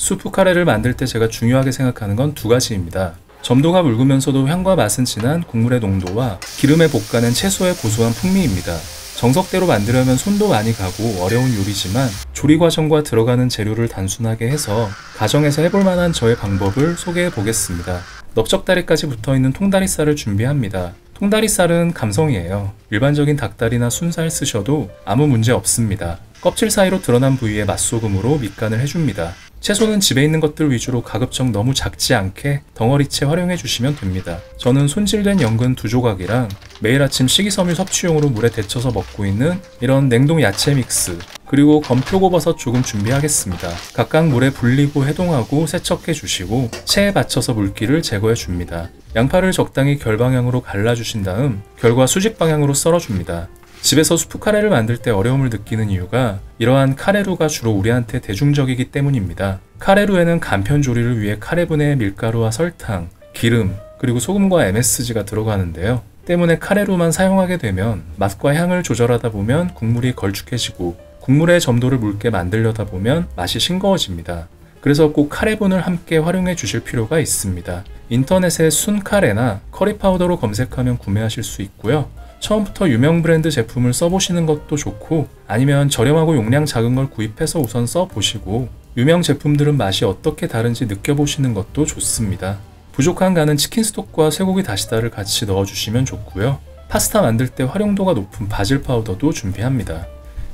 수프 카레를 만들 때 제가 중요하게 생각하는 건 두 가지입니다. 점도가 묽으면서도 향과 맛은 진한 국물의 농도와 기름에 볶아낸 채소의 고소한 풍미입니다. 정석대로 만들려면 손도 많이 가고 어려운 요리지만 조리 과정과 들어가는 재료를 단순하게 해서 가정에서 해볼 만한 저의 방법을 소개해 보겠습니다. 넓적다리까지 붙어있는 통다리살을 준비합니다. 통다리살은 감성이에요. 일반적인 닭다리나 순살 쓰셔도 아무 문제 없습니다. 껍질 사이로 드러난 부위에 맛소금으로 밑간을 해줍니다. 채소는 집에 있는 것들 위주로 가급적 너무 작지 않게 덩어리째 활용해 주시면 됩니다. 저는 손질된 연근 2조각이랑 매일 아침 식이섬유 섭취용으로 물에 데쳐서 먹고 있는 이런 냉동 야채 믹스, 그리고 건표고버섯 조금 준비하겠습니다. 각각 물에 불리고 해동하고 세척해 주시고 체에 받쳐서 물기를 제거해 줍니다. 양파를 적당히 결방향으로 갈라주신 다음 결과 수직 방향으로 썰어줍니다. 집에서 수프 카레를 만들 때 어려움을 느끼는 이유가 이러한 카레루가 주로 우리한테 대중적이기 때문입니다. 카레루에는 간편 조리를 위해 카레분의 밀가루와 설탕, 기름, 그리고 소금과 MSG가 들어가는데요. 때문에 카레루만 사용하게 되면 맛과 향을 조절하다 보면 국물이 걸쭉해지고 국물의 점도를 묽게 만들려다 보면 맛이 싱거워집니다. 그래서 꼭 카레분을 함께 활용해 주실 필요가 있습니다. 인터넷에 순카레나 커리파우더로 검색하면 구매하실 수 있고요. 처음부터 유명 브랜드 제품을 써보시는 것도 좋고, 아니면 저렴하고 용량 작은 걸 구입해서 우선 써보시고 유명 제품들은 맛이 어떻게 다른지 느껴보시는 것도 좋습니다. 부족한 간은 치킨 스톡과 쇠고기 다시다를 같이 넣어주시면 좋고요. 파스타 만들 때 활용도가 높은 바질 파우더도 준비합니다.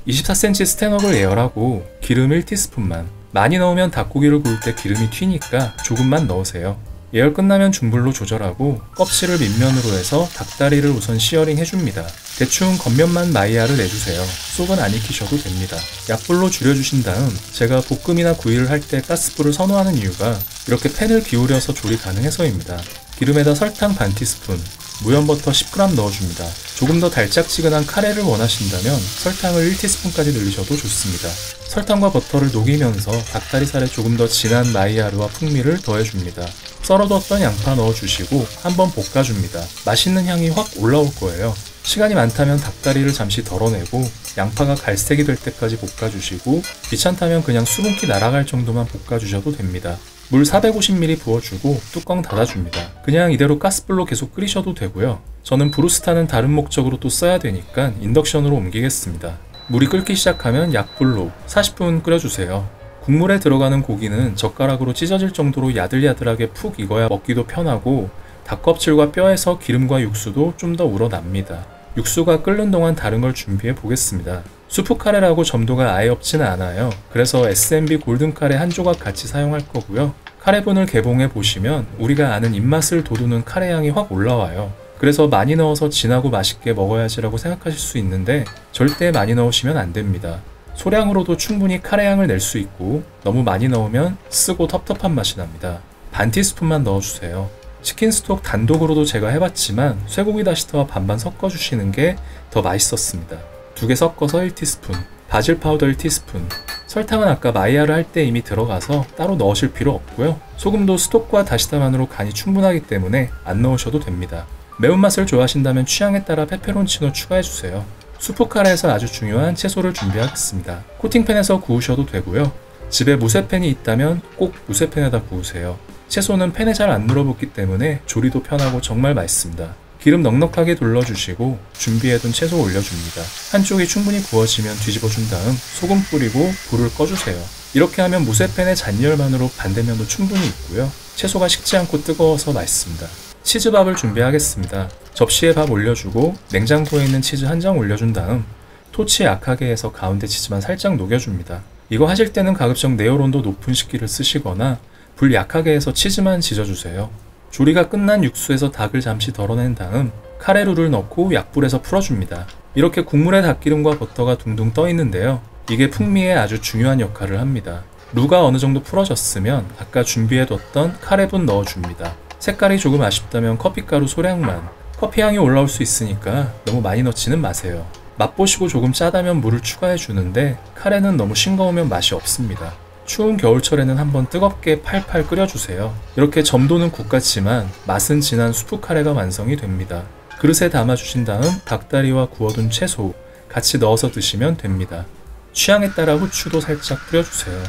24cm 스테너블 에어라고 기름 1티스푼만, 많이 넣으면 닭고기를 구울 때 기름이 튀니까 조금만 넣으세요. 예열 끝나면 중불로 조절하고 껍질을 밑면으로 해서 닭다리를 우선 시어링 해줍니다. 대충 겉면만 마이야를 내주세요. 속은 안 익히셔도 됩니다. 약불로 줄여주신 다음 제가 볶음이나 구이를 할 때 가스불을 선호하는 이유가 이렇게 팬을 기울여서 조리 가능해서입니다. 기름에다 설탕 반 티스푼, 무염버터 10g 넣어줍니다. 조금 더 달짝지근한 카레를 원하신다면 설탕을 1티스푼까지 늘리셔도 좋습니다. 설탕과 버터를 녹이면서 닭다리살에 조금 더 진한 마이야르와 풍미를 더해줍니다. 썰어뒀던 양파 넣어주시고 한번 볶아줍니다. 맛있는 향이 확 올라올 거예요. 시간이 많다면 닭다리를 잠시 덜어내고 양파가 갈색이 될 때까지 볶아주시고, 귀찮다면 그냥 수분기 날아갈 정도만 볶아주셔도 됩니다. 물 450ml 부어주고 뚜껑 닫아줍니다. 그냥 이대로 가스불로 계속 끓이셔도 되고요. 저는 브루스타는 다른 목적으로 또 써야 되니까 인덕션으로 옮기겠습니다. 물이 끓기 시작하면 약불로 40분 끓여주세요. 국물에 들어가는 고기는 젓가락으로 찢어질 정도로 야들야들하게 푹 익어야 먹기도 편하고, 닭껍질과 뼈에서 기름과 육수도 좀 더 우러납니다. 육수가 끓는 동안 다른 걸 준비해 보겠습니다. 수프 카레라고 점도가 아예 없지는 않아요. 그래서 S&B 골든 카레 한 조각 같이 사용할 거고요. 카레분을 개봉해 보시면 우리가 아는 입맛을 돋우는 카레 향이 확 올라와요. 그래서 많이 넣어서 진하고 맛있게 먹어야지라고 생각하실 수 있는데 절대 많이 넣으시면 안 됩니다. 소량으로도 충분히 카레 향을 낼 수 있고, 너무 많이 넣으면 쓰고 텁텁한 맛이 납니다. 반 티스푼만 넣어주세요. 치킨 스톡 단독으로도 제가 해봤지만 쇠고기 다시다와 반반 섞어주시는 게 더 맛있었습니다. 2개 섞어서 1티스푼, 바질 파우더 1티스푼, 설탕은 아까 마이야르 할 때 이미 들어가서 따로 넣으실 필요 없고요. 소금도 스톡과 다시다만으로 간이 충분하기 때문에 안 넣으셔도 됩니다. 매운맛을 좋아하신다면 취향에 따라 페페론치노 추가해주세요. 수프 카레에서 아주 중요한 채소를 준비하겠습니다. 코팅팬에서 구우셔도 되고요. 집에 무쇠팬이 있다면 꼭 무쇠팬에다 구우세요. 채소는 팬에 잘 안 눌어붙기 때문에 조리도 편하고 정말 맛있습니다. 기름 넉넉하게 둘러주시고 준비해둔 채소 올려줍니다. 한쪽이 충분히 구워지면 뒤집어준 다음 소금 뿌리고 불을 꺼주세요. 이렇게 하면 무쇠팬의 잔열만으로 반대면도 충분히 익고요. 채소가 식지 않고 뜨거워서 맛있습니다. 치즈밥을 준비하겠습니다. 접시에 밥 올려주고 냉장고에 있는 치즈 한 장 올려준 다음 토치 약하게 해서 가운데 치즈만 살짝 녹여줍니다. 이거 하실 때는 가급적 내열 온도 높은 식기를 쓰시거나 불 약하게 해서 치즈만 지져주세요. 조리가 끝난 육수에서 닭을 잠시 덜어낸 다음 카레루를 넣고 약불에서 풀어줍니다. 이렇게 국물에 닭기름과 버터가 둥둥 떠 있는데요. 이게 풍미에 아주 중요한 역할을 합니다. 루가 어느 정도 풀어졌으면 아까 준비해뒀던 카레분 넣어줍니다. 색깔이 조금 아쉽다면 커피가루 소량만, 커피향이 올라올 수 있으니까 너무 많이 넣지는 마세요. 맛보시고 조금 짜다면 물을 추가해 주는데 카레는 너무 싱거우면 맛이 없습니다. 추운 겨울철에는 한번 뜨겁게 팔팔 끓여주세요. 이렇게 점도는 국 같지만 맛은 진한 수프 카레가 완성이 됩니다. 그릇에 담아주신 다음 닭다리와 구워둔 채소 같이 넣어서 드시면 됩니다. 취향에 따라 후추도 살짝 뿌려주세요.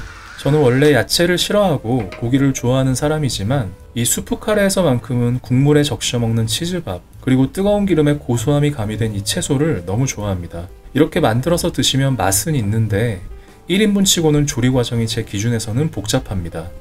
저는 원래 야채를 싫어하고 고기를 좋아하는 사람이지만 이 수프 카레에서만큼은 국물에 적셔 먹는 치즈밥, 그리고 뜨거운 기름에 고소함이 가미된 이 채소를 너무 좋아합니다. 이렇게 만들어서 드시면 맛은 있는데 1인분 치고는 조리 과정이 제 기준에서는 복잡합니다.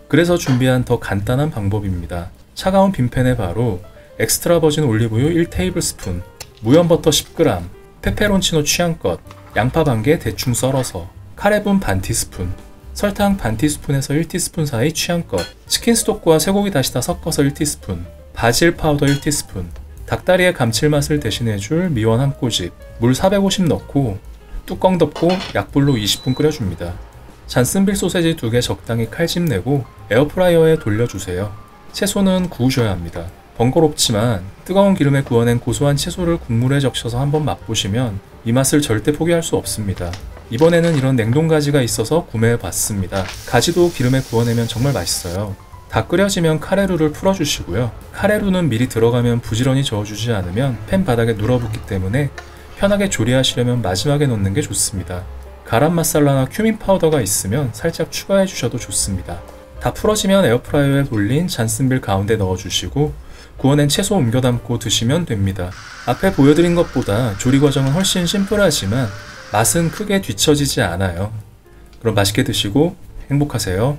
그래서 준비한 더 간단한 방법입니다. 차가운 빈팬에 바로 엑스트라 버진 올리브유 1테이블스푼, 무염 버터 10g, 페페론치노 취향껏, 양파 반 개 대충 썰어서, 카레분 반 티스푼, 설탕 반 티스푼에서 1티스푼 사이 취향껏, 치킨 스톡과 쇠고기 다시다 섞어서 1티스푼, 바질 파우더 1티스푼, 닭다리의 감칠맛을 대신해줄 미원 한 꼬집, 물 450 넣고 뚜껑 덮고 약불로 20분 끓여줍니다. 잔슨빌 소세지 2개 적당히 칼집 내고 에어프라이어에 돌려주세요. 채소는 구우셔야 합니다. 번거롭지만 뜨거운 기름에 구워낸 고소한 채소를 국물에 적셔서 한번 맛보시면 이 맛을 절대 포기할 수 없습니다. 이번에는 이런 냉동 가지가 있어서 구매해 봤습니다. 가지도 기름에 구워내면 정말 맛있어요. 다 끓여지면 카레루를 풀어주시고요. 카레루는 미리 들어가면 부지런히 저어주지 않으면 팬 바닥에 눌어붙기 때문에 편하게 조리하시려면 마지막에 넣는 게 좋습니다. 가람 마살라나 큐민 파우더가 있으면 살짝 추가해 주셔도 좋습니다. 다 풀어지면 에어프라이어에 돌린 잔슨빌 가운데 넣어주시고 구워낸 채소 옮겨 담고 드시면 됩니다. 앞에 보여드린 것보다 조리 과정은 훨씬 심플하지만 맛은 크게 뒤처지지 않아요. 그럼 맛있게 드시고 행복하세요.